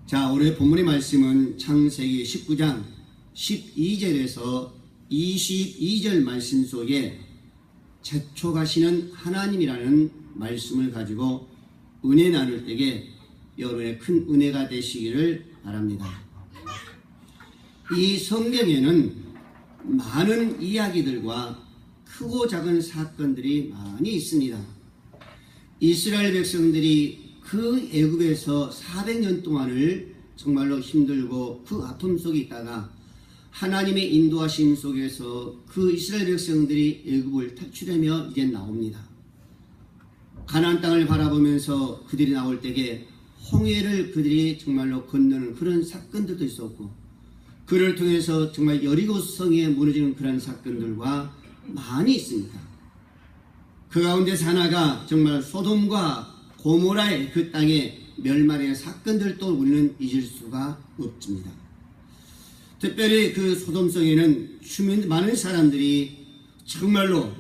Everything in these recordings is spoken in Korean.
자, 오늘 본문의 말씀은 창세기 19장 12절에서 22절 말씀 속에 재촉하시는 하나님이라는 말씀을 가지고 은혜 나눌 때에 여러분의 큰 은혜가 되시기를 바랍니다. 이 성경에는 많은 이야기들과 크고 작은 사건들이 많이 있습니다. 이스라엘 백성들이 그 애굽에서 400년 동안을 정말로 힘들고 그 아픔 속에 있다가 하나님의 인도하심 속에서 그 이스라엘 백성들이 애굽을 탈출하며 이제 나옵니다. 가나안 땅을 바라보면서 그들이 나올 때에 홍해를 그들이 정말로 건너는 그런 사건들도 있었고, 그를 통해서 정말 여리고 성에 무너지는 그런 사건들과 많이 있습니다. 그 가운데서 하나가 정말 소돔과 고모라의 그 땅의 멸망의 사건들도 우리는 잊을 수가 없습니다. 특별히 그 소돔성에는 많은 사람들이 정말로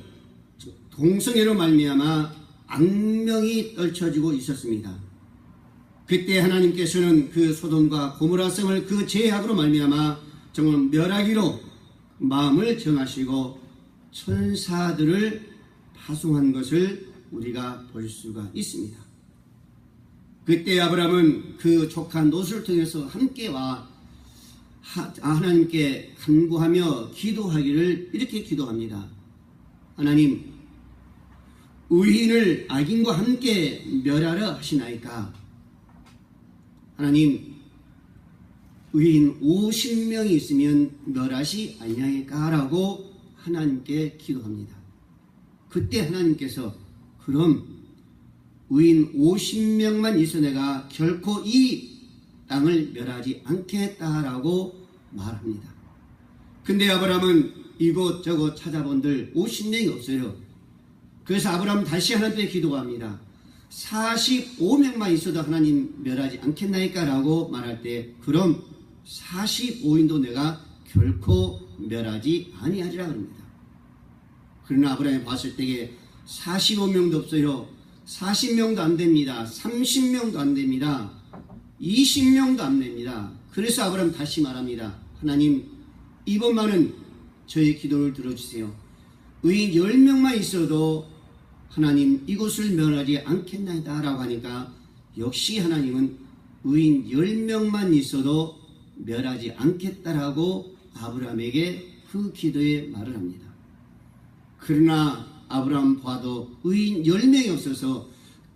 동성애로 말미암아 악명이 떨쳐지고 있었습니다. 그때 하나님께서는 그 소돔과 고모라성을 그 죄악으로 말미암아 정말 멸하기로 마음을 정하시고 천사들을 파송한 것을 우리가 볼 수가 있습니다. 그때 아브라함은 그 조카 롯을 통해서 함께 하나님께 간구하며 기도하기를 이렇게 기도합니다. 하나님, 의인을 악인과 함께 멸하려 하시나이까? 하나님, 의인 50명이 있으면 멸하시 아니하니까? 라고 하나님께 기도합니다. 그때 하나님께서 그럼 의인 50명만 있어 내가 결코 이 땅을 멸하지 않겠다라고 말합니다. 근데 아브라함은 이곳저곳 찾아본들 50명이 없어요. 그래서 아브라함은 다시 하나님께 기도합니다. 45명만 있어도 하나님 멸하지 않겠나이까? 라고 말할 때 그럼 45인도 내가 결코 멸하지 아니하리라 그럽니다. 그러나 아브라함이 봤을 때에 45명도 없어요. 40명도 안 됩니다. 30명도 안 됩니다. 20명도 안 됩니다. 그래서 아브라함 다시 말합니다. 하나님, 이번만은 저의 기도를 들어주세요. 의인 10명만 있어도 하나님 이곳을 멸하지 않겠나이다 라고 하니까 역시 하나님은 의인 10명만 있어도 멸하지 않겠다라고 아브라함에게 그 기도에 말을 합니다. 그러나 아브라함 봐도 의인 10명이 없어서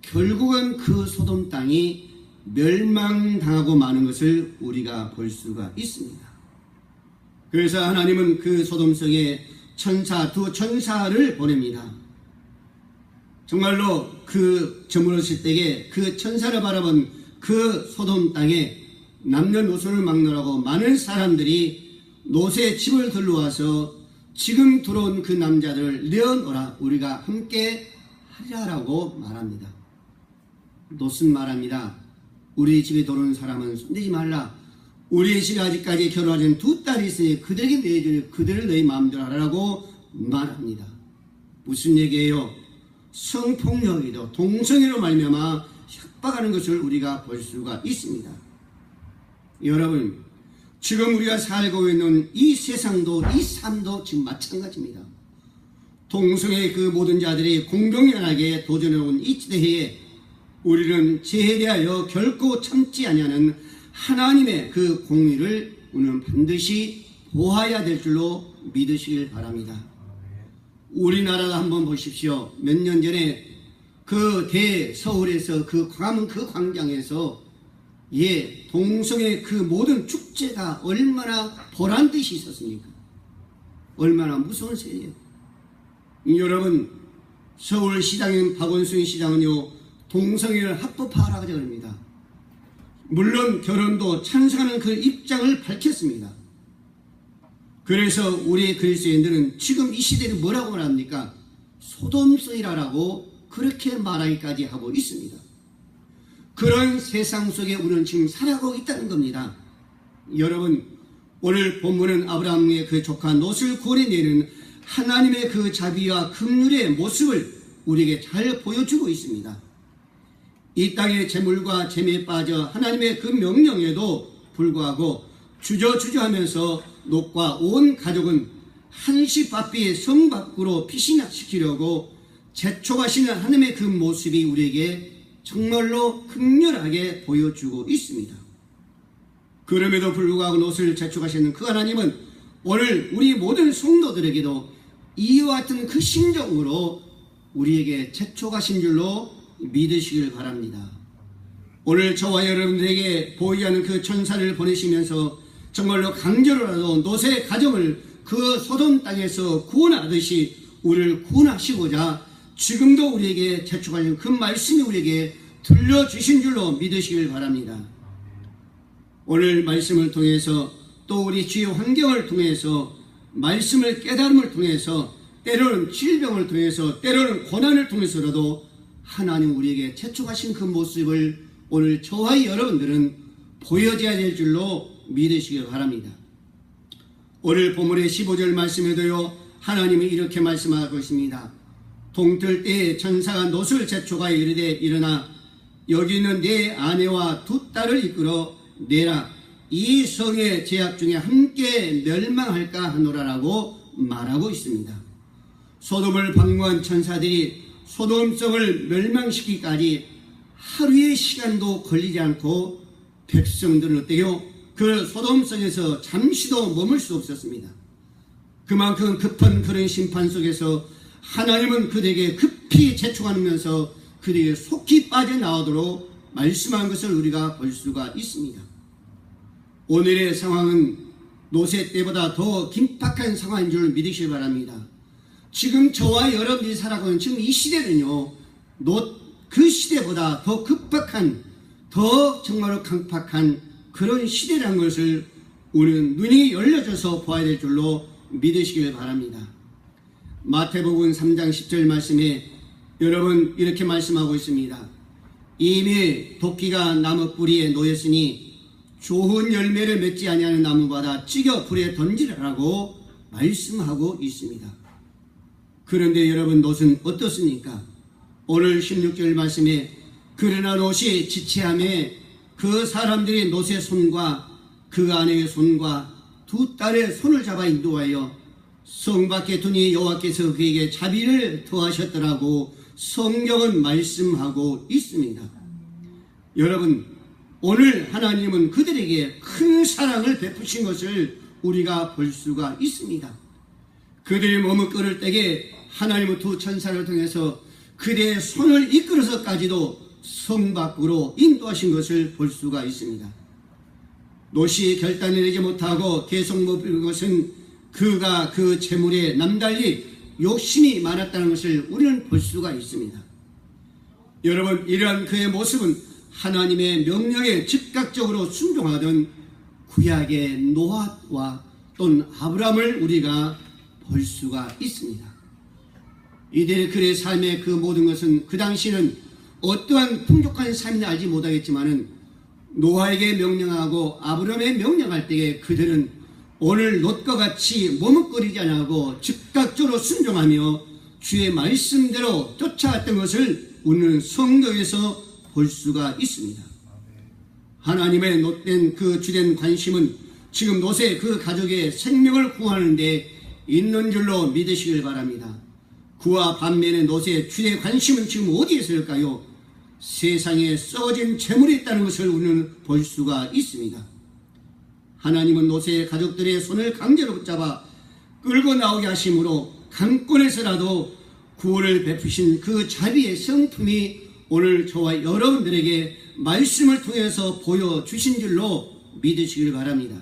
결국은 그 소돔 땅이 멸망당하고 마는 것을 우리가 볼 수가 있습니다. 그래서 하나님은 그 소돔성에 두 천사를 보냅니다. 정말로 그 저물었을 때에 그 천사를 바라본 그 소돔 땅에 남녀노소를 막론하고 많은 사람들이 롯의 집을 들러와서 지금 들어온 그 남자들을 내어놓으라, 우리가 함께 하리라라고 말합니다. 롯은 말합니다. 우리 집에 들어오는 사람은 손대지 말라. 우리 집에 아직까지 결혼하지 두 딸이 있으니 그들에게 내주니 그들을 너희 마음대로 하라고 말합니다. 무슨 얘기예요? 성폭력이죠. 동성애로 말미암아 협박하는 것을 우리가 볼 수가 있습니다. 여러분, 지금 우리가 살고 있는 이 세상도 이 삶도 지금 마찬가지입니다. 동성애 그 모든 자들이 공공연하게 도전해온 이 시대에 우리는 죄에 대하여 결코 참지 아니하는 하나님의 그 공의를 우리는 반드시 보아야 될 줄로 믿으시길 바랍니다. 우리나라도 한번 보십시오. 몇 년 전에 그 대서울에서 그 광화문 그 광장에서 동성애 그 모든 축제가 얼마나 보란듯이 있었습니까? 얼마나 무서운 세예요. 여러분, 서울시장인 박원순 시장은요, 동성애를 합법화하라고 합니다. 물론 결혼도 찬성하는 그 입장을 밝혔습니다. 그래서 우리 그리스도인들은 지금 이 시대를 뭐라고 말합니까? 소돔성이라고 그렇게 말하기까지 하고 있습니다. 그런 세상 속에 우리는 지금 살아가고 있다는 겁니다. 여러분, 오늘 본문은 아브라함의 그 조카 롯을 구원해내는 하나님의 그 자비와 긍휼의 모습을 우리에게 잘 보여주고 있습니다. 이 땅의 재물과 재미에 빠져 하나님의 그 명령에도 불구하고 주저하면서 롯과 온 가족은 한시 바삐 성 밖으로 피신시키려고 재촉하시는 하나님의 그 모습이 우리에게 정말로 극렬하게 보여주고 있습니다. 그럼에도 불구하고 롯을 재촉하시는 그 하나님은 오늘 우리 모든 성도들에게도 이와 같은 그 심정으로 우리에게 재촉하신 줄로 믿으시길 바랍니다. 오늘 저와 여러분들에게 보이지 않는 그 천사를 보내시면서 정말로 강제로라도 롯의 가정을 그 소돔 땅에서 구원하듯이 우리를 구원하시고자 지금도 우리에게 재촉하신 그 말씀이 우리에게 들려주신 줄로 믿으시길 바랍니다. 오늘 말씀을 통해서 또 우리 주의 환경을 통해서 말씀을 깨달음을 통해서 때로는 질병을 통해서 때로는 고난을 통해서라도 하나님 우리에게 재촉하신 그 모습을 오늘 저와 여러분들은 보여줘야 될 줄로 믿으시길 바랍니다. 오늘 본문의 15절 말씀에도요 하나님이 이렇게 말씀하고 있습니다. 동틀 때에 천사가 롯을 재촉하여 이르되 일어나 여기 있는 내 아내와 두 딸을 이끌어 내라 이 성의 제약 중에 함께 멸망할까 하노라라고 말하고 있습니다. 소돔을 방문한 천사들이 소돔성을 멸망시키기까지 하루의 시간도 걸리지 않고 백성들은 어때요? 그 소돔성에서 잠시도 머물 수 없었습니다. 그만큼 급한 그런 심판 속에서 하나님은 그들에게 급히 재촉하면서 그들에게 속히 빠져나오도록 말씀한 것을 우리가 볼 수가 있습니다. 오늘의 상황은 롯의 때보다 더 긴박한 상황인 줄 믿으시기 바랍니다. 지금 저와 여러분이 살아가는 지금 이 시대는요 롯 그 시대보다 더 급박한 더 정말로 강팍한 그런 시대라는 것을 우리는 눈이 열려져서 보아야 될 줄로 믿으시길 바랍니다. 마태복음 3장 10절 말씀에 여러분 이렇게 말씀하고 있습니다. 이미 도끼가 나무 뿌리에 놓였으니 좋은 열매를 맺지 아니하는 나무마다 찢어 불에 던지라라고 말씀하고 있습니다. 그런데 여러분 롯은 어떻습니까? 오늘 16절 말씀에 그러나 롯이 지체함에 그 사람들이 롯의 손과 그 아내의 손과 두 딸의 손을 잡아 인도하여 성 밖에 두니 여호와께서 그에게 자비를 더하셨더라고 성경은 말씀하고 있습니다. 여러분 오늘 하나님은 그들에게 큰 사랑을 베푸신 것을 우리가 볼 수가 있습니다. 그들이 머뭇거릴 때에 하나님은 두 천사를 통해서 그들의 손을 이끌어서까지도 성 밖으로 인도하신 것을 볼 수가 있습니다. 롯이 결단을 내지 못하고 계속 머무는 것은 그가 그 재물에 남달리 욕심이 많았다는 것을 우리는 볼 수가 있습니다. 여러분 이러한 그의 모습은 하나님의 명령에 즉각적으로 순종하던 구약의 노아와 또는 아브라함을 우리가 볼 수가 있습니다. 이들의 그의 삶의 그 모든 것은 그 당시는 어떠한 풍족한 삶인지 알지 못하겠지만은 노아에게 명령하고 아브라함에 명령할 때에 그들은 오늘 롯과 같이 머뭇거리지 않고 즉각적으로 순종하며 주의 말씀대로 쫓아갔던 것을 우리는 성경에서 볼 수가 있습니다. 하나님의 롯된 그 주된 관심은 지금 롯의 그 가족의 생명을 구하는 데 있는 줄로 믿으시길 바랍니다. 그와 반면에 롯의 주의 관심은 지금 어디에 있을까요? 세상에 썩어진 재물이 있다는 것을 우리는 볼 수가 있습니다. 하나님은 롯의 가족들의 손을 강제로 붙잡아 끌고 나오게 하심으로 강권에서라도 구원을 베푸신 그 자비의 성품이 오늘 저와 여러분들에게 말씀을 통해서 보여주신 줄로 믿으시길 바랍니다.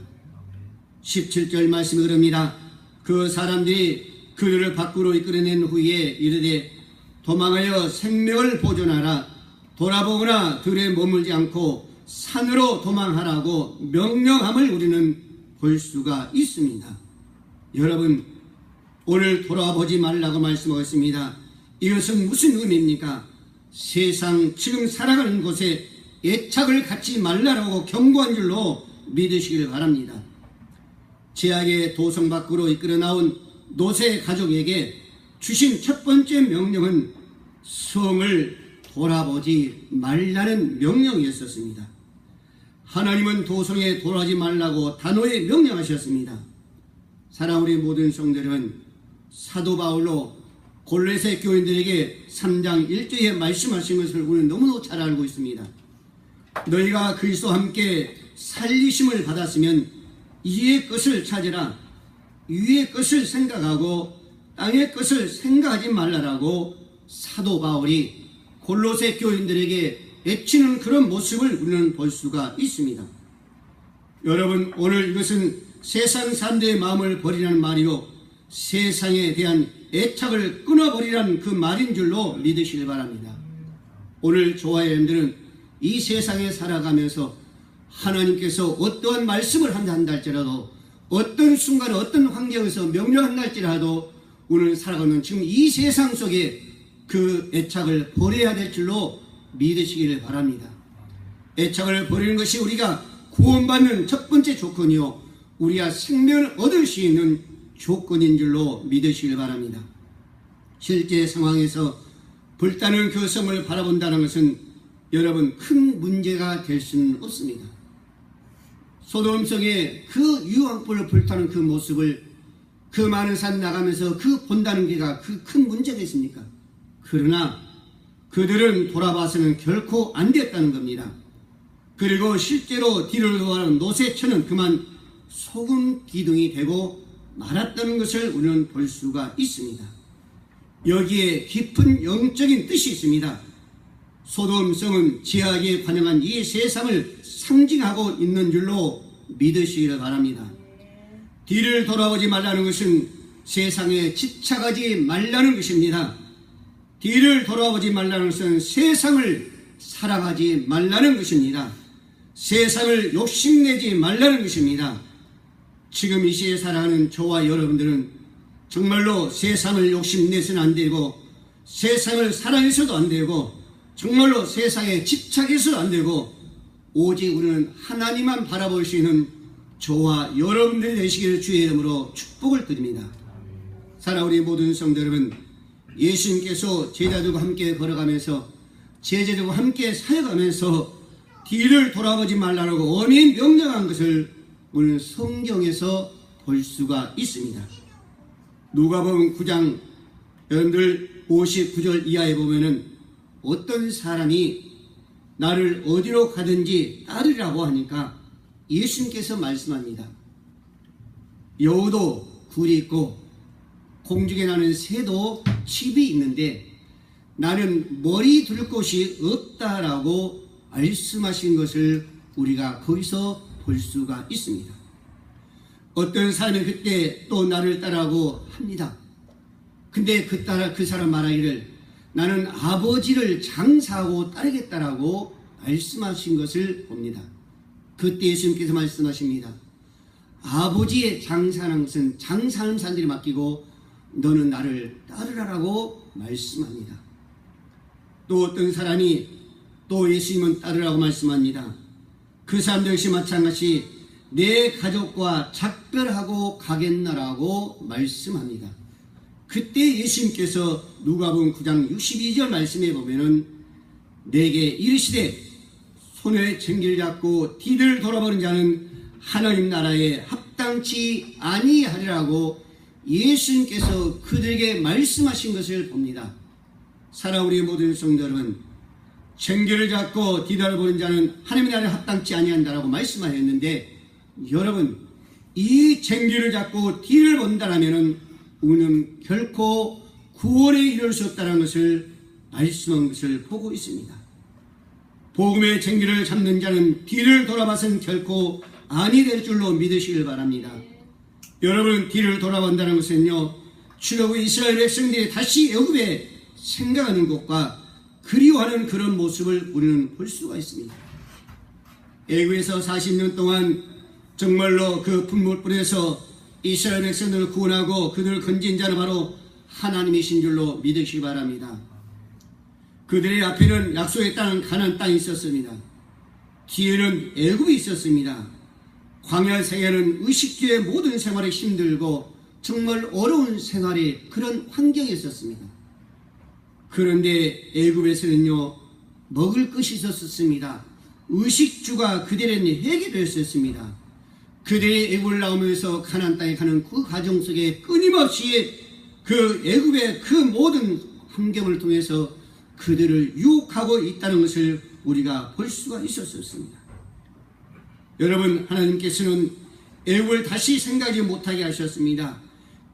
17절 말씀이 그럽니다. 그 사람들이 그들을 밖으로 이끌어낸 후에 이르되 도망하여 생명을 보존하라. 돌아보거나 들에 머물지 않고 산으로 도망하라고 명령함을 우리는 볼 수가 있습니다. 여러분 오늘 돌아보지 말라고 말씀하고 있습니다. 이것은 무슨 의미입니까? 세상 지금 살아가는 곳에 애착을 갖지 말라라고 경고한 줄로 믿으시길 바랍니다. 제약의 도성 밖으로 이끌어 나온 롯의 가족에게 주신 첫 번째 명령은 성을 돌아보지 말라는 명령이었었습니다. 하나님은 도성에 돌아오지 말라고 단호히 명령하셨습니다. 사랑하는 우리 모든 성도들은 사도 바울로 골로새 교인들에게 3장 1절에 말씀하신 것을 우리는 너무도 잘 알고 있습니다. 너희가 그리스도와 함께 살리심을 받았으면 이의 것을 찾으라. 위의 것을 생각하고 땅의 것을 생각하지 말라라고 사도 바울이 골로새 교인들에게 외치는 그런 모습을 우리는 볼 수가 있습니다. 여러분, 오늘 이것은 세상 사람들의 마음을 버리라는 말이요, 세상에 대한 애착을 끊어버리라는 그 말인 줄로 믿으시길 바랍니다. 오늘 저와 여러분들은 이 세상에 살아가면서 하나님께서 어떠한 말씀을 한다 할지라도, 어떤 순간 어떤 환경에서 명령한다 할지라도 우리는 살아가는 지금 이 세상 속에 그 애착을 버려야 될 줄로 믿으시기를 바랍니다. 애착을 버리는 것이 우리가 구원받는 첫 번째 조건이요, 우리가 생명을 얻을 수 있는 조건인 줄로 믿으시길 바랍니다. 실제 상황에서 불타는 그 성을 바라본다는 것은 여러분 큰 문제가 될 수는 없습니다. 소돔성의 그 유황불을 불타는 그 모습을 그 많은 산 나가면서 그 본다는 게가 그 큰 문제가 있습니까? 그러나 그들은 돌아봐서는 결코 안 됐다는 겁니다. 그리고 실제로 뒤를 돌아가는 노새처는 그만 소금 기둥이 되고 말았다는 것을 우리는 볼 수가 있습니다. 여기에 깊은 영적인 뜻이 있습니다. 소돔성은 지하에 관영한 이 세상을 상징하고 있는 줄로 믿으시기를 바랍니다. 뒤를 돌아보지 말라는 것은 세상에 집착하지 말라는 것입니다. 뒤를 돌아보지 말라는 것은 세상을 사랑하지 말라는 것입니다. 세상을 욕심내지 말라는 것입니다. 지금 이 시대에 살아가는 저와 여러분들은 정말로 세상을 욕심내서는 안 되고, 세상을 사랑해서도 안 되고, 정말로 세상에 집착해서도 안 되고, 오직 우리는 하나님만 바라볼 수 있는 저와 여러분들이 되시기를 주의 이름으로 축복을 드립니다. 사랑하는 우리 모든 성도 여러분, 예수님께서 제자들과 함께 걸어가면서 제자들과 함께 사역하면서 뒤를 돌아보지 말라고 엄히 명령한 것을 우리는 성경에서 볼 수가 있습니다. 누가복음 9장 여러분들 59절 이하에 보면은 어떤 사람이 나를 어디로 가든지 따르라고 하니까 예수님께서 말씀합니다. 여우도 굴이 있고 공중에 나는 새도 집이 있는데 나는 머리 둘 곳이 없다라고 말씀하신 것을 우리가 거기서 볼 수가 있습니다. 어떤 사람이 그때 또 나를 따라고 합니다. 근데 그 사람 말하기를 나는 아버지를 장사하고 따르겠다라고 말씀하신 것을 봅니다. 그때 예수님께서 말씀하십니다. 아버지의 장사하는 것은 장사하는 사람들이 맡기고 너는 나를 따르라라고 말씀합니다. 또 어떤 사람이 또 예수님은 따르라고 말씀합니다. 그 사람들 역시 마찬가지 내 가족과 작별하고 가겠나라고 말씀합니다. 그때 예수님께서 누가복음 9장 62절 말씀에 보면은 내게 이르시되 손에 쟁기를 잡고 뒤를 돌아보는 자는 하나님 나라에 합당치 아니하리라고 예수님께서 그들에게 말씀하신 것을 봅니다. 사랑하는 우리 모든 성도 여러분, 쟁기를 잡고 뒤돌아보는 자는 하나님 나라에 합당치 아니한다라고 말씀하셨는데, 여러분 이 쟁기를 잡고 뒤를 본다라면은 우리는 결코 구원에 이를 수 없다는 것을 말씀한 것을 보고 있습니다. 복음의 쟁기를 잡는 자는 뒤를 돌아봐서는 결코 아니 될 줄로 믿으시길 바랍니다. 여러분 뒤를 돌아본다는 것은요, 출애굽 이스라엘 백성들이 다시 애굽에 생각하는 것과 그리워하는 그런 모습을 우리는 볼 수가 있습니다. 애굽에서 40년 동안 정말로 그 분물불에서 이스라엘 백성들을 구원하고 그들을 건진 자는 바로 하나님이신 줄로 믿으시기 바랍니다. 그들의 앞에는 약속의 땅 가나안 땅이 있었습니다. 뒤에는 애굽이 있었습니다. 광야 생애는 의식주의 모든 생활이 힘들고 정말 어려운 생활이 그런 환경이 있었습니다. 그런데 애굽에서는요 먹을 것이 있었습니다. 의식주가 그들에게 해결되었습니다. 그들이 애굽을 나오면서 가나안 땅에 가는 그 과정 속에 끊임없이 그 애굽의 그 모든 환경을 통해서 그들을 유혹하고 있다는 것을 우리가 볼 수가 있었습니다. 여러분, 하나님께서는 애굽을 다시 생각하지 못하게 하셨습니다.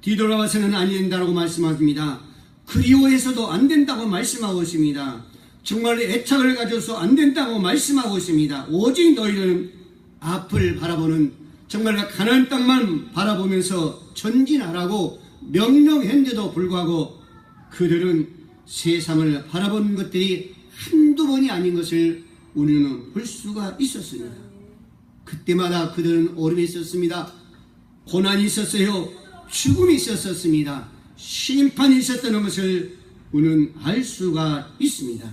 뒤돌아와서는 안 된다고 말씀하십니다. 그리워해서도 안 된다고 말씀하고 있습니다. 정말 애착을 가져서 안 된다고 말씀하고 있습니다. 오직 너희는 앞을 바라보는 정말 가나안 땅만 바라보면서 전진하라고 명령했는데도 불구하고 그들은 세상을 바라본 것들이 한두 번이 아닌 것을 우리는 볼 수가 있었습니다. 그때마다 그들은 어려움이 있었습니다. 고난이 있었어요. 죽음이 있었습니다. 심판이 있었다는 것을 우리는 알 수가 있습니다.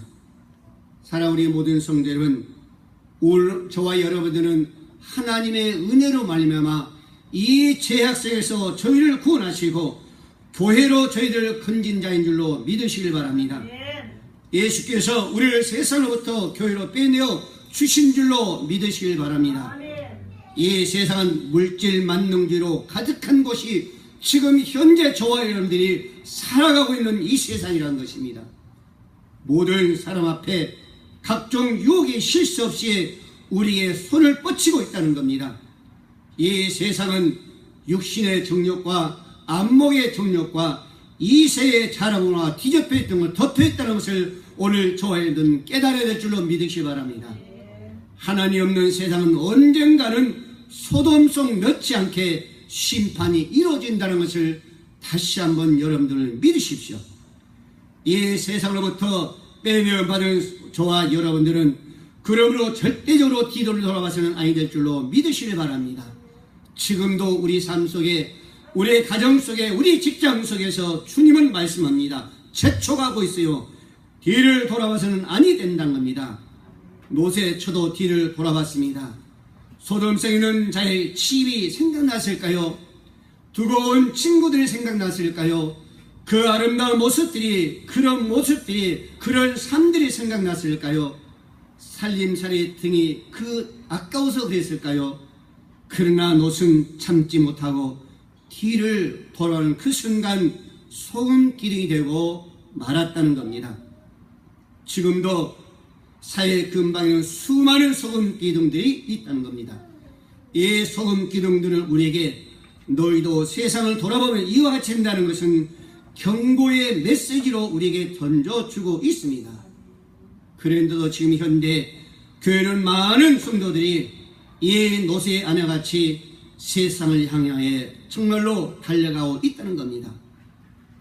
사랑하는 우리 모든 성도 여러분, 오늘 저와 여러분들은 하나님의 은혜로 말미암아 이 죄악 속에서 저희를 구원하시고 교회로 저희를 건진 자인 줄로 믿으시길 바랍니다. 예수께서 우리를 세상으로부터 교회로 빼내어 주신 줄로 믿으시길 바랍니다. 이 세상은 물질 만능주의로 가득한 곳이 지금 현재 저와 여러분들이 살아가고 있는 이 세상이라는 것입니다. 모든 사람 앞에 각종 유혹이 쉴 수 없이 우리의 손을 뻗치고 있다는 겁니다. 이 세상은 육신의 정욕과 안목의 정욕과 이세의 자랑으로 뒤덮여 있던 걸 덮여 있다는 것을 오늘 저와 여러분 깨달아야 될 줄로 믿으시기 바랍니다. 하나님 없는 세상은 언젠가는 소돔성 못지않게 심판이 이루어진다는 것을 다시 한번 여러분들은 믿으십시오. 이 세상으로부터 빼내받은 저와 여러분들은 그러므로 절대적으로 뒤를 돌아봐서는 아니 될 줄로 믿으시길 바랍니다. 지금도 우리 삶 속에, 우리 가정 속에, 우리 직장 속에서 주님은 말씀합니다. 재촉하고 있어요. 뒤를 돌아봐서는 아니 된다는 겁니다. 노새 저도 뒤를 돌아봤습니다. 소돔성이는 자의 집이 생각났을까요? 두고온 친구들이 생각났을까요? 그 아름다운 모습들이, 그런 모습들이, 그런 삶들이 생각났을까요? 살림살이 등이 아까워서 그랬을까요? 그러나 롯은 참지 못하고 뒤를 돌아오는 그 순간 소금 기둥이 되고 말았다는 겁니다. 지금도 사회 근방에는 수많은 소금 기둥들이 있다는 겁니다. 이 소금 기둥들을 우리에게 너희도 세상을 돌아보면 이와 같이 한다는 것은 경고의 메시지로 우리에게 던져주고 있습니다. 그런데도 지금 현대 교회는 많은 성도들이 이 노새의 아내같이 세상을 향하여 정말로 달려가고 있다는 겁니다.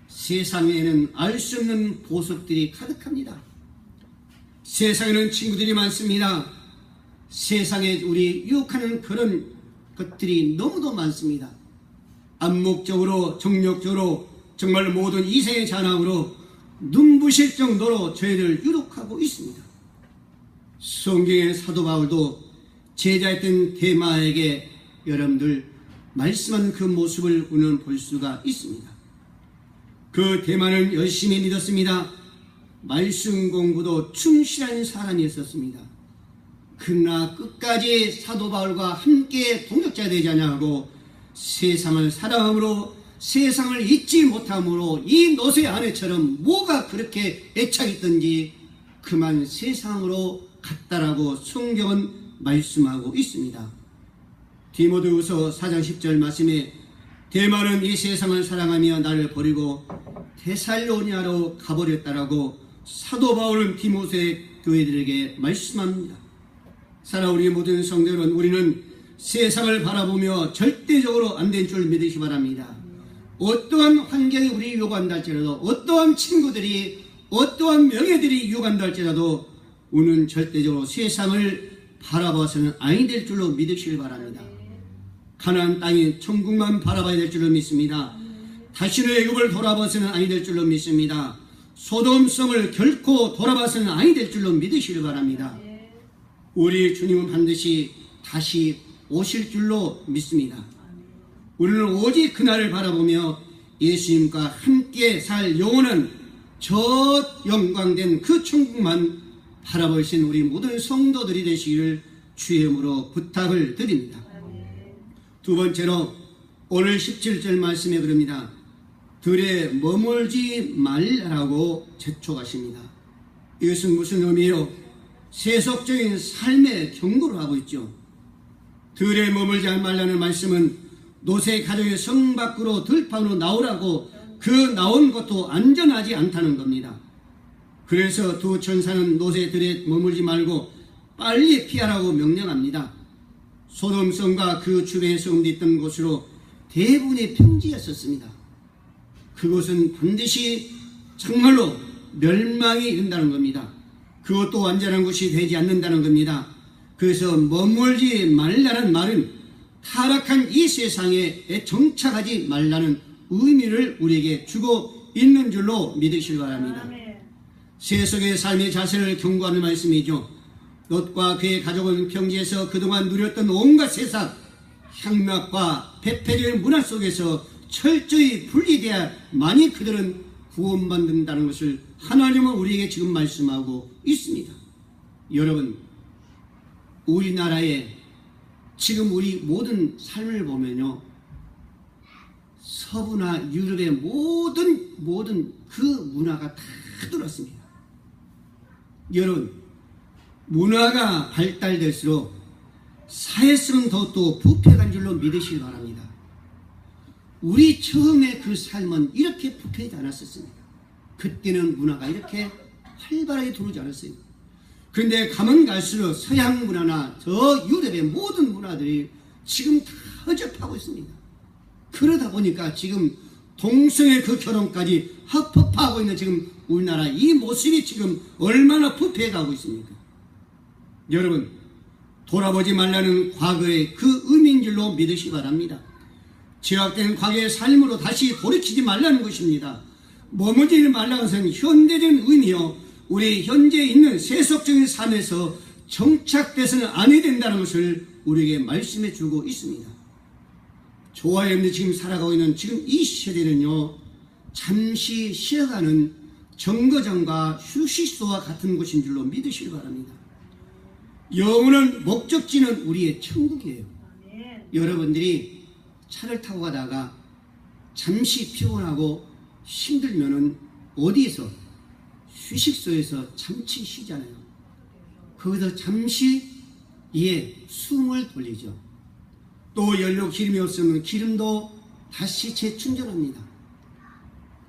세상에는 알 수 없는 보석들이 가득합니다. 세상에는 친구들이 많습니다. 세상에 우리 유혹하는 그런 것들이 너무도 많습니다. 암묵적으로, 정력적으로, 정말 모든 이생의 잔황으로 눈부실 정도로 저희를 유혹하고 있습니다. 성경의 사도 바울도 제자였던 데마에게 여러분들 말씀한 그 모습을 우리는 볼 수가 있습니다. 그 데마는 열심히 믿었습니다. 말씀 공부도 충실한 사람이었습니다. 그러나 끝까지 사도 바울과 함께 동역자 되지 아니하고 세상을 사랑함으로, 세상을 잊지 못함으로 이 노새 아내처럼 뭐가 그렇게 애착이 있던지 그만 세상으로 갔다라고 성경은 말씀하고 있습니다. 디모데후서 4장 10절 말씀에 데마는 이 세상을 사랑하며 나를 버리고 데살로니아로 가버렸다라고 사도 바울은 디모데 교회들에게 말씀합니다. 사랑하는 우리 모든 성도들은 우리는 세상을 바라보며 절대적으로 안 된 줄 믿으시기 바랍니다. 어떠한 환경이 우리 요구한다 할지라도, 어떠한 친구들이, 어떠한 명예들이 요구한다 할지라도 우리는 절대적으로 세상을 바라봐서는 아니 될 줄로 믿으시기 바랍니다. 가나안 땅인 천국만 바라봐야 될 줄로 믿습니다. 다시는 애굽을 돌아봐서는 아니 될 줄로 믿습니다. 소돔성을 결코 돌아봐서는 아니 될 줄로 믿으시길 바랍니다. 우리 주님은 반드시 다시 오실 줄로 믿습니다. 우리는 오직 그날을 바라보며 예수님과 함께 살 영원한 저 영광된 그 천국만 바라보신 우리 모든 성도들이 되시기를 주의 이름으로 부탁을 드립니다. 두 번째로 오늘 17절 말씀에 그럽니다. 들에 머물지 말라고 재촉하십니다. 이것은 무슨 의미요? 세속적인 삶의 경고를 하고 있죠. 들에 머물지 말라는 말씀은 노새 가족의 성 밖으로 들판으로 나오라고 그 나온 것도 안전하지 않다는 겁니다. 그래서 두 천사는 노새 들에 머물지 말고 빨리 피하라고 명령합니다. 소돔성과 그 주변에 성립했던 곳으로 대부분의 평지였었습니다. 그곳은 반드시 정말로 멸망이 이른다는 겁니다. 그것도 완전한 곳이 되지 않는다는 겁니다. 그래서 머물지 말라는 말은 타락한 이 세상에 정착하지 말라는 의미를 우리에게 주고 있는 줄로 믿으시기 바랍니다. 세속의 삶의 자세를 경고하는 말씀이죠. 롯과 그의 가족은 평지에서 그동안 누렸던 온갖 세상, 향락과 배폐적인 문화 속에서 철저히 분리되어야만이 그들은 구원받는다는 것을 하나님은 우리에게 지금 말씀하고 있습니다. 여러분, 우리나라의 지금 우리 모든 삶을 보면요, 서부나 유럽의 모든 그 문화가 다 들었습니다. 여러분, 문화가 발달될수록 사회성은 더욱더 부패한 줄로 믿으시기 바랍니다. 우리 처음에 그 삶은 이렇게 부패하지 않았었습니다. 그때는 문화가 이렇게 활발하게 들어오지 않았어요. 그런데 가면 갈수록 서양 문화나 저 유럽의 모든 문화들이 지금 다 허접하고 있습니다. 그러다 보니까 지금 동성애 그 결혼까지 합법화하고 있는 지금 우리나라 이 모습이 지금 얼마나 부패해가고 있습니까? 여러분, 돌아보지 말라는 과거의 그 의미인 줄로 믿으시기 바랍니다. 죄악된 과거의 삶으로 다시 돌이키지 말라는 것입니다. 머무르지 말라는 것은 현대적인 의미요, 우리 현재 있는 세속적인 삶에서 정착돼서는 아니 된다는 것을 우리에게 말씀해 주고 있습니다. 좋아요, 여러분들 지금 살아가고 있는 지금 이 시대는요, 잠시 쉬어가는 정거장과 휴식소와 같은 곳인 줄로 믿으시기 바랍니다. 영원한 목적지는 우리의 천국이에요. 여러분들이 차를 타고 가다가 잠시 피곤하고 힘들면은 어디에서? 휴식소에서 잠시 쉬잖아요. 거기서 잠시 숨을 돌리죠. 또 연료 기름이 없으면 기름도 다시 재충전합니다.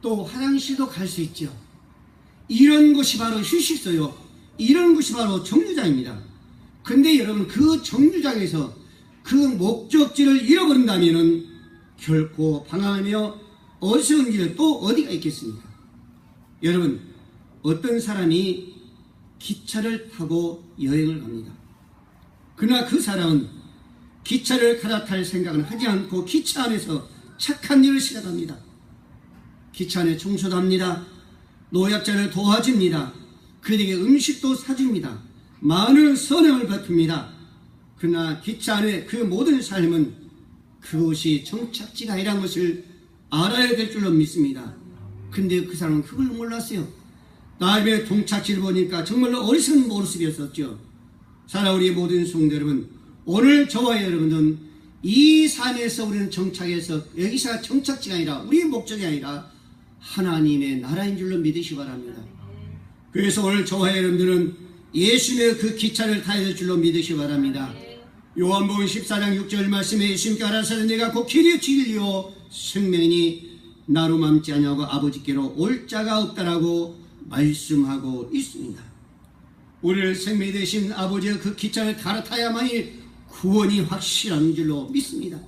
또 화장실도 갈 수 있죠. 이런 곳이 바로 휴식소요, 이런 곳이 바로 정류장입니다. 근데 여러분, 그 정류장에서 그 목적지를 잃어버린다면 결코 방황하며 어리석은 길에 또 어디가 있겠습니까? 여러분, 어떤 사람이 기차를 타고 여행을 갑니다. 그러나 그 사람은 기차를 갈아탈 생각은 하지 않고 기차 안에서 착한 일을 시작합니다. 기차 안에 청소도 합니다. 노약자를 도와줍니다. 그에게 음식도 사줍니다. 많은 선행을 베풉니다. 그러나 기차 안에 그 모든 삶은 그것이 정착지가 아니라는 것을 알아야 될 줄로 믿습니다. 근데 그 사람은 그걸 몰랐어요. 나의 동착지를 보니까 정말로 어리석은 모습이었었죠. 사랑 우리 모든 성도 여러분, 오늘 저와 여러분은 이 산에서 우리는 정착해서 여기서 정착지가 아니라 우리의 목적이 아니라 하나님의 나라인 줄로 믿으시기 바랍니다. 그래서 오늘 저와 여러분들은 예수님의 그 기차를 타야 될 줄로 믿으시기 바랍니다. 요한복음 14장 6절 말씀에 예수님께 가라사대 내가 곧 길이요 진리요 생명이니 나로 맘지 아니하고 아버지께로 올 자가 없다라고 말씀하고 있습니다. 우리를 생명이 되신 아버지의 그 기차를 갈아타야만이 구원이 확실한 줄로 믿습니다.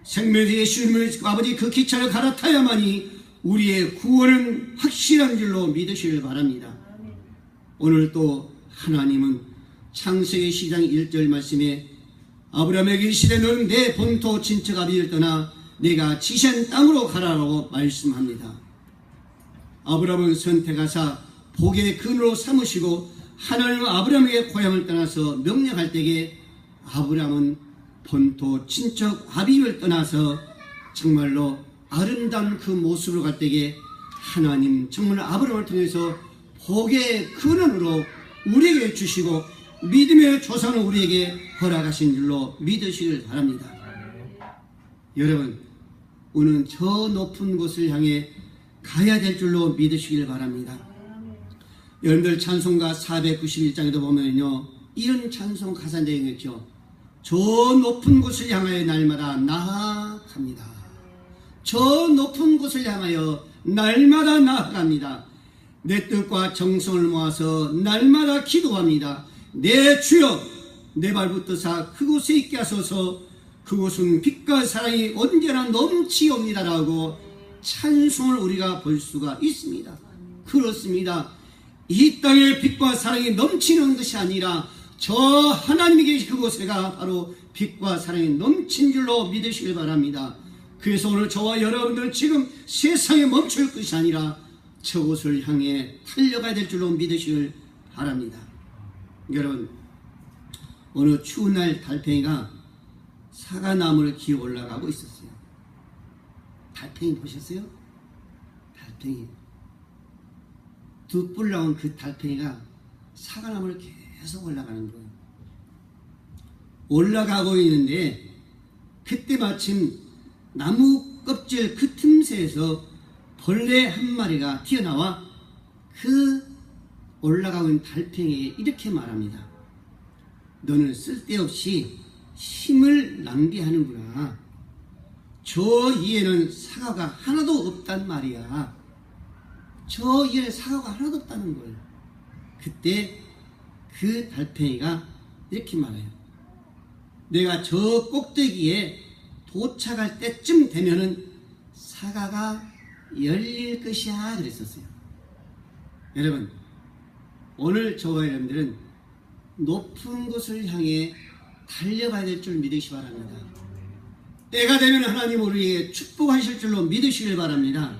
생명이 되신 예수님을 아버지 그 기차를 갈아타야만이 우리의 구원은 확실한 줄로 믿으시길 바랍니다. 오늘 또 하나님은 창세기 12장 1절 말씀에 아브라함에게 이르시되 너는 내 본토 친척 아비를 떠나 내가 지시한 땅으로 가라라고 말씀합니다. 아브라함은 선택하사 복의 근으로 삼으시고 하나님은 아브라함에게 고향을 떠나서 명령할 때에 아브라함은 본토 친척 아비를 떠나서 정말로 아름다운 그 모습으로 갈 때에 하나님 정말 아브라함을 통해서 복의 근원으로 우리에게 주시고 믿음의 조상을 우리에게 허락하신 줄로 믿으시길 바랍니다. 여러분, 우리는 저 높은 곳을 향해 가야 될 줄로 믿으시길 바랍니다. 여러분들 찬송가 491장에도 보면요, 이런 찬송 가사 내용이 있죠. 저 높은 곳을 향하여 날마다 나아갑니다. 저 높은 곳을 향하여 날마다 나아갑니다. 내 뜻과 정성을 모아서 날마다 기도합니다. 내 주여, 내 발붙드사 그곳에 있게 하소서. 그곳은 빛과 사랑이 언제나 넘치옵니다라고 찬송을 우리가 볼 수가 있습니다. 그렇습니다. 이 땅에 빛과 사랑이 넘치는 것이 아니라 저 하나님이 계신 그곳에가 바로 빛과 사랑이 넘친 줄로 믿으시길 바랍니다. 그래서 오늘 저와 여러분들 지금 세상에 멈출 것이 아니라 저곳을 향해 달려가야 될 줄로 믿으시길 바랍니다. 여러분, 어느 추운 날 달팽이가 사과나무를 기어 올라가고 있었어요. 달팽이 보셨어요? 달팽이. 두 뿔 나온 그 달팽이가 사과나무를 계속 올라가는 거예요. 올라가고 있는데 그때 마침 나무 껍질 그 틈새에서 벌레 한 마리가 튀어나와 그 올라가고 있는 달팽이에게 이렇게 말합니다. 너는 쓸데없이 힘을 낭비하는구나. 저 위에는 사과가 하나도 없단 말이야. 저 위에 사과가 하나도 없다는 거예요. 그때 그 달팽이가 이렇게 말해요. 내가 저 꼭대기에 도착할 때쯤 되면은 사과가 열릴 것이야 그랬었어요. 여러분, 오늘 저와 여러분들은 높은 곳을 향해 달려가야 될 줄 믿으시기 바랍니다. 때가 되면 하나님 우리에게 축복하실 줄로 믿으시길 바랍니다.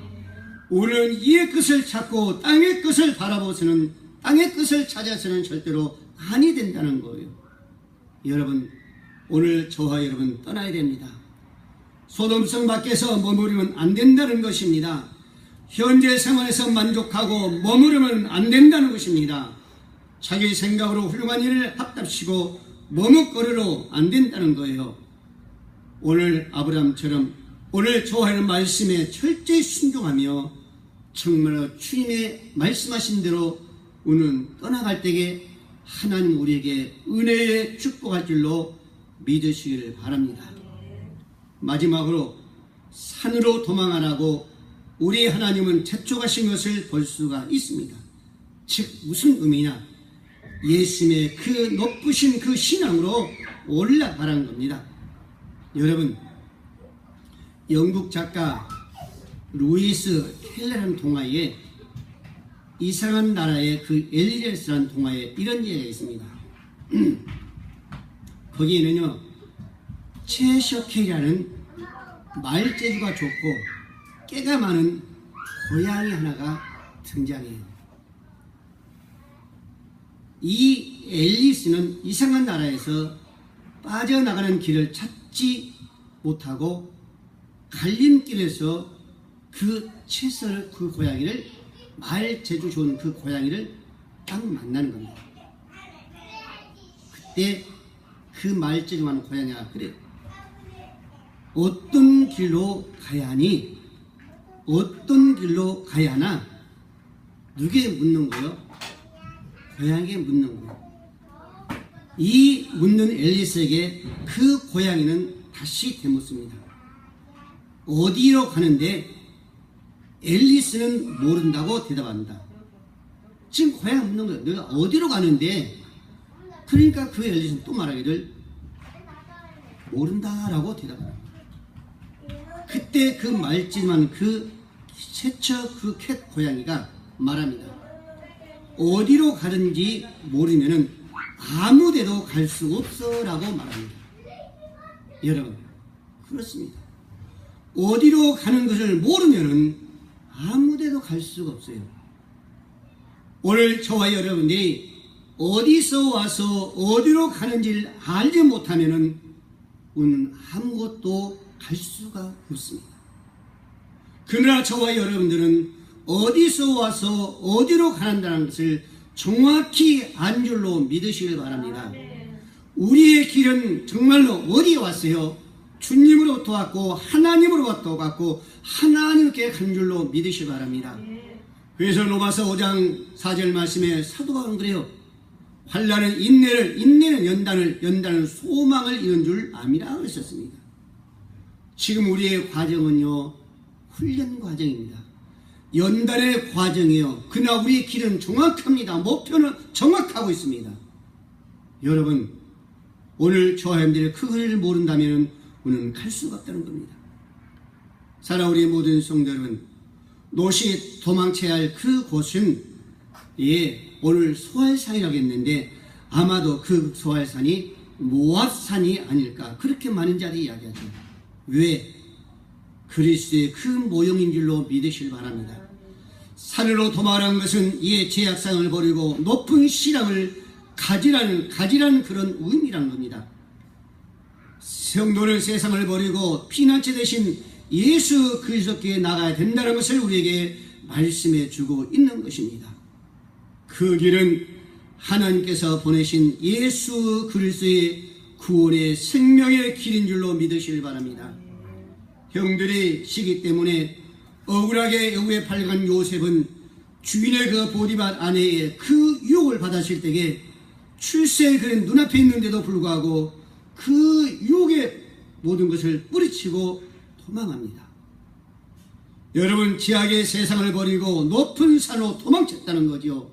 우리는 이의 끝을 찾고 땅의 끝을 바라보서는, 땅의 끝을 찾아서는 절대로 아니 된다는 거예요. 여러분, 오늘 저와 여러분 떠나야 됩니다. 소돔성 밖에서 머무르면 안 된다는 것입니다. 현재 생활에서 만족하고 머무르면 안 된다는 것입니다. 자기 생각으로 훌륭한 일을 합답시고 머뭇거려도 안 된다는 거예요. 오늘 아브라함처럼 오늘 저와 하는 말씀에 철저히 순종하며 정말로 주님의 말씀하신 대로 우리는 떠나갈 때에 하나님 우리에게 은혜의 축복할 줄로 믿으시기를 바랍니다. 마지막으로 산으로 도망하라고 우리 하나님은 재촉하신 것을 볼 수가 있습니다. 즉 무슨 의미냐? 예수님의 그 높으신 그 신앙으로 올라가라는 겁니다. 여러분, 영국 작가 루이스 켈러라는 동화에 이상한 나라의 그 엘리제스라는 동화에 이런 얘기가 있습니다. 거기에는요, 채셔케이라는 말재주가 좋고 깨가 많은 고양이 하나가 등장해요. 이 앨리스는 이상한 나라에서 빠져나가는 길을 찾지 못하고 갈림길에서 그 채썰 그 고양이를, 말재주 좋은 그 고양이를 딱 만나는 겁니다. 그때 그 말재주 많은 고양이가 그래요. 어떤 길로 가야 하니? 어떤 길로 가야 하나? 누구에게 묻는 거요? 고양이에게 묻는 거예요. 이 묻는 앨리스에게 그 고양이는 다시 되묻습니다. 어디로 가는데? 앨리스는 모른다고 대답합니다. 지금 고양이가 묻는 거예요. 내가 어디로 가는데? 그러니까 그 앨리스는 또 말하기를 모른다라고 대답합니다. 그때 그 말지만 그 세척 그 캣 고양이가 말합니다. 어디로 가든지 모르면은 아무데도 갈 수 없어 라고 말합니다. 여러분, 그렇습니다. 어디로 가는 것을 모르면은 아무데도 갈 수가 없어요. 오늘 저와 여러분들이 어디서 와서 어디로 가는지를 알지 못하면은 우리는 아무것도 갈 수가 없습니다. 그러나 저와 여러분들은 어디서 와서 어디로 가는다는 것을 정확히 안 줄로 믿으시길 바랍니다. 우리의 길은 정말로 어디에 왔어요? 주님으로부터 왔고 하나님으로부터 왔고 하나님께 간 줄로 믿으시기 바랍니다. 그래서 로마서 5장 4절 말씀에 사도 바울은 그래요. 환난은 인내를, 인내는 연단을, 연단은 소망을 이룬 줄 압니다 그랬었습니다. 지금 우리의 과정은요, 훈련 과정입니다. 연단의 과정이에요. 그러나 우리의 길은 정확합니다. 목표는 정확하고 있습니다. 여러분, 오늘 저와 여러분들의 그 길을 모른다면 우리는 갈 수가 없다는 겁니다. 사랑 우리 모든 성도 여러분, 롯이 도망쳐야 할 그 곳은 오늘 소알산이라고 했는데 아마도 그 소알산이 모압산이 아닐까 그렇게 많은 자들이 이야기하죠. 왜? 그리스도의 그 모형인 줄로 믿으시길 바랍니다. 산으로 도망하는 것은 이의 죄악상을 버리고 높은 신앙을 가지라는 그런 의미란 겁니다. 성도는 세상을 버리고 피난처 대신 예수 그리스도께 나가야 된다는 것을 우리에게 말씀해 주고 있는 것입니다. 그 길은 하나님께서 보내신 예수 그리스도의 구원의 생명의 길인 줄로 믿으시길 바랍니다. 형들이 시기 때문에 억울하게 여우에 팔려간 요셉은 주인의 그 보디발 아내의 그 유혹을 받았을 때에 출세의 그는 눈앞에 있는데도 불구하고 그 유혹의 모든 것을 뿌리치고 도망합니다. 여러분, 지하의 세상을 버리고 높은 산으로 도망쳤다는 거죠.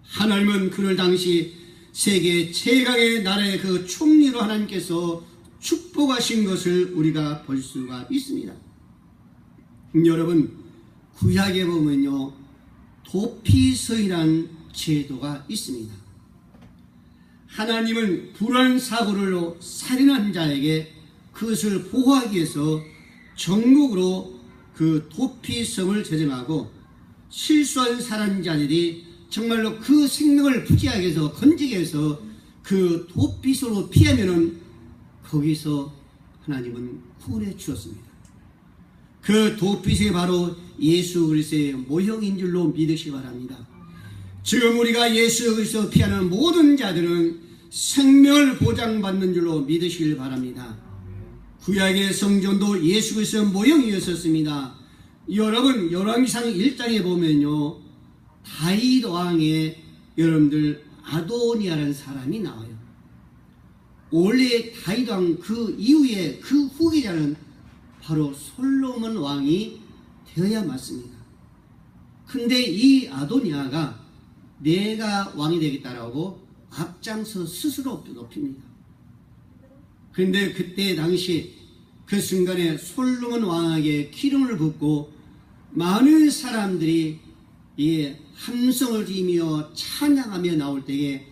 하나님은 그를 당시 세계 최강의 나라의 그 총리로 하나님께서 축복하신 것을 우리가 볼 수가 있습니다. 여러분, 구약에 보면요, 도피서이라는 제도가 있습니다. 하나님은 불안 사고로 살인한 자에게 그것을 보호하기 위해서 전국으로 그 도피성을 제정하고 실수한 살인자들이 정말로 그 생명을 부지하게 해서 건지게 해서 그 도피성으로 피하면은 거기서 하나님은 구원해 주었습니다. 그 도피성이 바로 예수 그리스도의 모형인 줄로 믿으시기 바랍니다. 지금 우리가 예수 그리스도 피하는 모든 자들은 생명을 보장받는 줄로 믿으시길 바랍니다. 구약의 성전도 예수 그리스도의 모형이었었습니다. 여러분, 열왕기상 1장에 보면요, 다윗 왕의 여러분들 아도니아라는 사람이 나와요. 원래 다윗 왕 그 이후에 그 후계자는 바로 솔로몬 왕이 되어야 맞습니다. 근데 이 아도니아가 내가 왕이 되겠다라고 앞장서 스스로 높입니다. 그런데 그때 당시 그 순간에 솔로몬 왕에게 기름을 붓고 많은 사람들이 함성을 지으며 찬양하며 나올 때에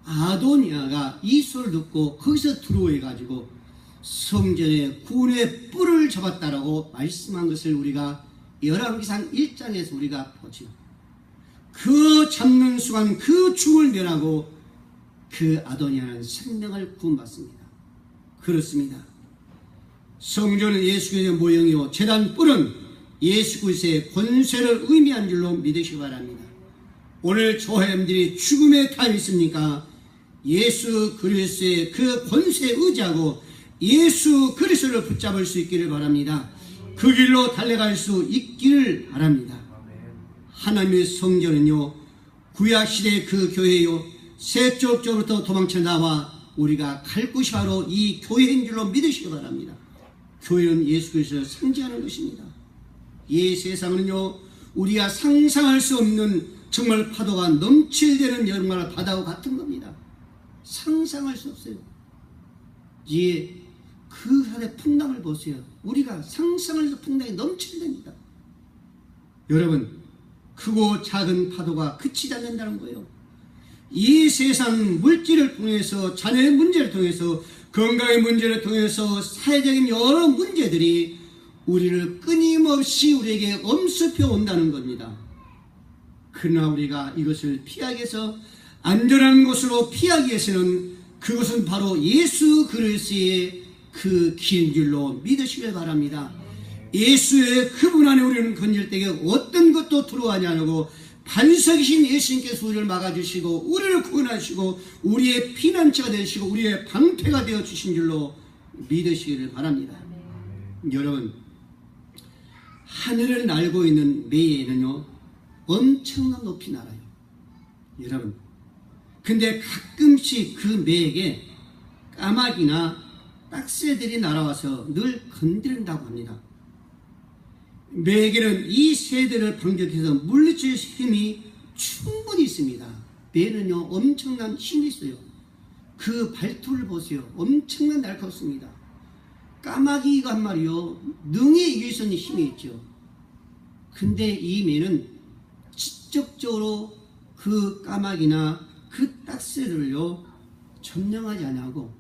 아도니아가 이 소리를 듣고 거기서 두려워해가지고 성전에 구원의 뿔을 잡았다라고 말씀한 것을 우리가 열왕기상 1장에서 우리가 보죠. 그 잡는 순간 그 죽을 면하고 그 아도니아는 생명을 구원받습니다. 그렇습니다. 성전은 예수 그리스도의 모형이요 제단 뿔은 예수 그리스도의 권세를 의미한 줄로 믿으시기 바랍니다. 오늘 저여러분들이 죽음에 타 있습니까? 예수 그리스도의 그 권세에 의지하고 예수 그리스도를 붙잡을 수 있기를 바랍니다. 그 길로 달려갈 수 있기를 바랍니다. 하나님의 성전은요, 구약시대의 그 교회요, 세쪽적으로부터 도망쳐 나와 우리가 갈 곳이 바로 이 교회인 줄로 믿으시기 바랍니다. 교회는 예수 그리스도를 상징하는 것입니다. 이 세상은요, 우리가 상상할 수 없는 정말 파도가 넘칠대는 정말 바다와 같은 겁니다. 상상할 수 없어요. 그 하늘의 풍랑을 보세요. 우리가 상상할 수 없는 풍랑이 넘칠됩니다. 여러분, 크고 작은 파도가 그치지 않는다는 거예요. 이 세상 물질을 통해서, 자녀의 문제를 통해서, 건강의 문제를 통해서 사회적인 여러 문제들이 우리를 끊임없이 우리에게 엄습해 온다는 겁니다. 그러나 우리가 이것을 피하기 위해서 안전한 곳으로 피하기 위해서는 그것은 바로 예수 그리스도의 그 길인 줄로 믿으시길 바랍니다. 예수의 그분 안에 우리는 건질 때에 어떤 것도 들어가지 않고 반석이신 예수님께서 우리를 막아주시고 우리를 구원하시고 우리의 피난처가 되시고 우리의 방패가 되어주신 줄로 믿으시기를 바랍니다. 여러분, 하늘을 날고 있는 매에는요 엄청난 높이 날아요. 여러분, 근데 가끔씩 그 매에게 까마귀나 딱새들이 날아와서 늘 건드린다고 합니다. 매에게는 이 새들을 방적해서 물리칠 힘이 충분히 있습니다. 매는요 엄청난 힘이 있어요. 그 발톱을 보세요. 엄청난 날카롭습니다. 까마귀가 한 마리요 능히 이길 수 있는 힘이 있죠. 근데 이 매는 직접적으로 그 까마귀나 그 딱새들을요 점령하지 않고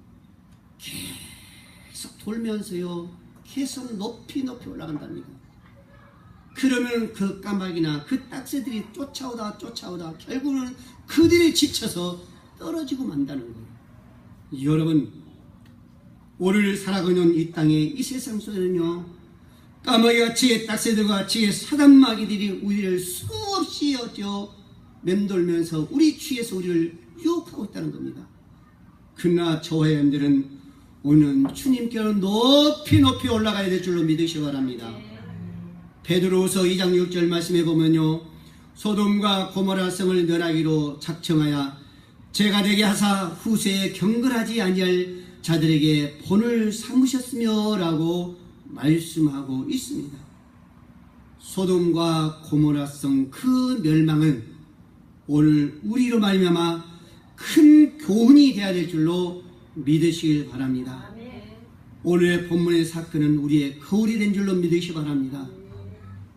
계속 돌면서요 계속 높이 올라간답니다. 그러면 그 까마귀나 그 딱새들이 쫓아오다 결국은 그들이 지쳐서 떨어지고 만다는 거예요. 여러분, 오늘 살아가는 이 땅에 이 세상 속에는요 까마귀같이 딱새들같이 사단마귀들이 우리를 수없이 맴돌면서 우리 취해서 우리를 유혹하고 있다는 겁니다. 그러나 저와 여러분들은 오늘 주님께로 높이 올라가야 될 줄로 믿으시기 바랍니다. 베드로후서 2장 6절 말씀해 보면요 소돔과 고모라 성을 멸하기로 작정하여 제가 되게 하사 후세에 경건하지 아니할 자들에게 본을 삼으셨으며 라고 말씀하고 있습니다. 소돔과 고모라 성 그 멸망은 오늘 우리로 말미암아 큰 교훈이 되어야 될 줄로 믿으시길 바랍니다. 오늘의 본문의 사건은 우리의 거울이 된 줄로 믿으시기 바랍니다.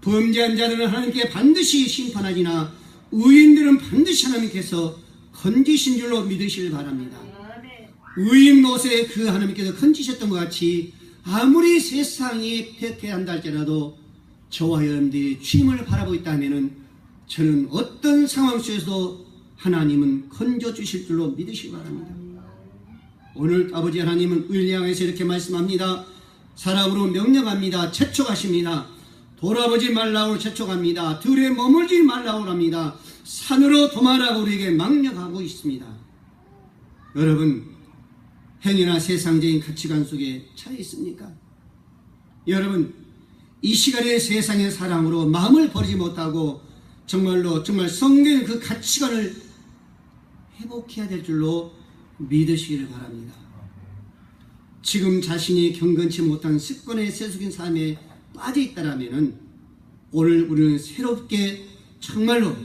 범죄한 자들은 하나님께 반드시 심판하지나 의인들은 반드시 하나님께서 건지신 줄로 믿으시길 바랍니다. 의인 노새 그 하나님께서 건지셨던 것 같이 아무리 세상이 패퇴한다 할지라도 저와 여러분들이 주님을 바라보고 있다면 저는 어떤 상황 속에서도 하나님은 건져주실 줄로 믿으시기 바랍니다. 오늘 아버지 하나님은 의를 향해서 이렇게 말씀합니다. 사람으로 명령합니다. 재촉하십니다. 돌아보지 말라고 재촉합니다. 들에 머물지 말라고 합니다. 산으로 도말하고 우리에게 망령하고 있습니다. 여러분, 행위나 세상적인 가치관 속에 차 있습니까? 여러분, 이 시간에 세상의 사랑으로 마음을 버리지 못하고 정말 성경의 그 가치관을 회복해야 될 줄로 믿으시기를 바랍니다. 지금 자신이 경건치 못한 습관의 세속인 삶에 빠져 있다라면은 오늘 우리는 새롭게 정말로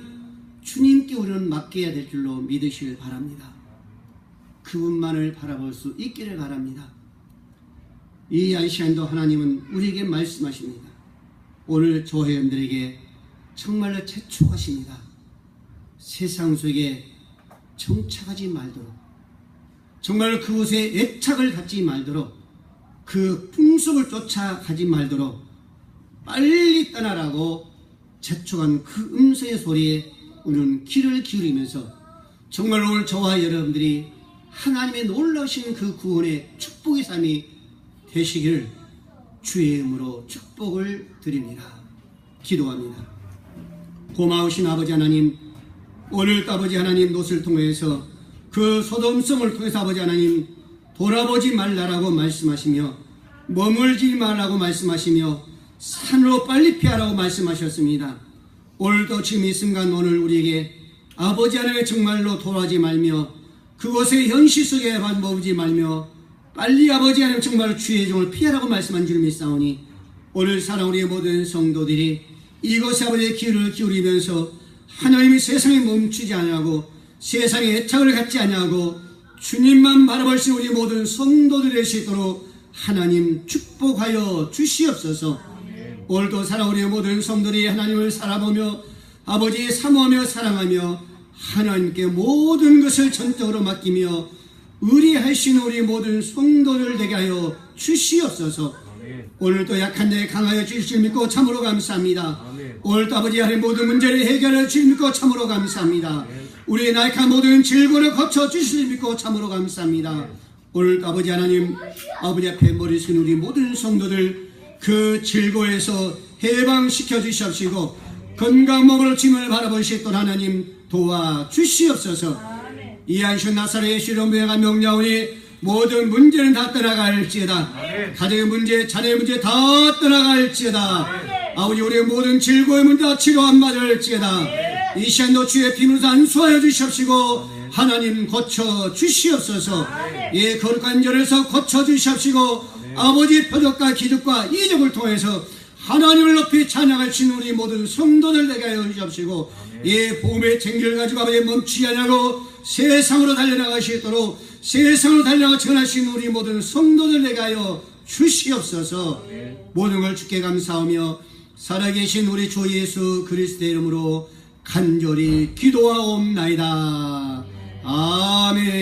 주님께 우리는 맡겨야 될 줄로 믿으시길 바랍니다. 그분만을 바라볼 수 있기를 바랍니다. 이 시간도 하나님은 우리에게 말씀하십니다. 오늘 조회원들에게 정말로 재촉하십니다. 세상 속에 정착하지 말도록, 정말 그곳에 애착을 갖지 말도록, 그 풍속을 쫓아가지 말도록 빨리 떠나라고 재촉한 그 음성의 소리에 우리는 귀를 기울이면서 정말 오늘 저와 여러분들이 하나님의 놀라우신 그 구원의 축복의 삶이 되시기를 주의 이름으로 축복을 드립니다. 기도합니다. 고마우신 아버지 하나님, 오늘 아버지 하나님 롯을 통해서 그 소돔성을 통해서 아버지 하나님 돌아보지 말라라고 말씀하시며 머물지 말라고 말씀하시며 산으로 빨리 피하라고 말씀하셨습니다. 오늘도 지금 이 순간 오늘 우리에게 아버지 하나님의 정말로 돌아오지 말며 그곳의 현실 속에 머물지 말며 빨리 아버지 하나님 정말 주의 종을 피하라고 말씀한 줄 믿사오니 오늘 살아온 우리의 모든 성도들이 이곳에 아버지의 귀를 기울이면서 하나님이 세상에 멈추지 아니하고 세상에 애착을 갖지 아니하고 주님만 바라볼 수 있는 우리 모든 성도들이 될 수 있도록 하나님 축복하여 주시옵소서. 오늘도 살아온 우리의 모든 성도들이 하나님을 살아보며 아버지 사모하며 사랑하며 하나님께 모든 것을 전적으로 맡기며 의리할 수 있는 우리 모든 성도들 되게 하여 주시옵소서. 오늘도 약한 데 강하여 주실 믿고 참으로 감사합니다. 오늘도 아버지 하나님 모든 문제를 해결해 주실 믿고 참으로 감사합니다. 우리의 나약한 모든 질고를 거쳐 주실 믿고 참으로 감사합니다. 오늘도 아버지 하나님 아버지 앞에 머리 숙인 우리 모든 성도들 그 질고에서 해방시켜 주시옵시고 건강 먹을 짐을 바라보시던 하나님 도와주시옵소서. 이 안식 나사렛 예수로 명예가 명령하니 모든 문제는 다 떠나갈지어다. 가정의 문제, 자녀의 문제 다 떠나갈지어다. 아버지 우리의 모든 질고의 문제 다 치료 안 받을지어다. 이 시간도 주의 피문으로 안수하여 주시옵시고 하나님 고쳐 주시옵소서. 예, 거룩한 절에서 고쳐 주시옵시고 아버지 표적과 기적과 이적을 통해서 하나님을 높이 찬양하신 우리 모든 성도들 되게 하여 주시옵시고 예, 복음의 쟁기를 가지고 아버지 멈추지 않고 세상으로 달려나가시도록 세상으로 달려나가 전하신 우리 모든 성도들 되게 하여 주시옵소서. 모든 걸 주께 감사하며 살아계신 우리 주 예수 그리스도의 이름으로 간절히 기도하옵나이다. 아멘.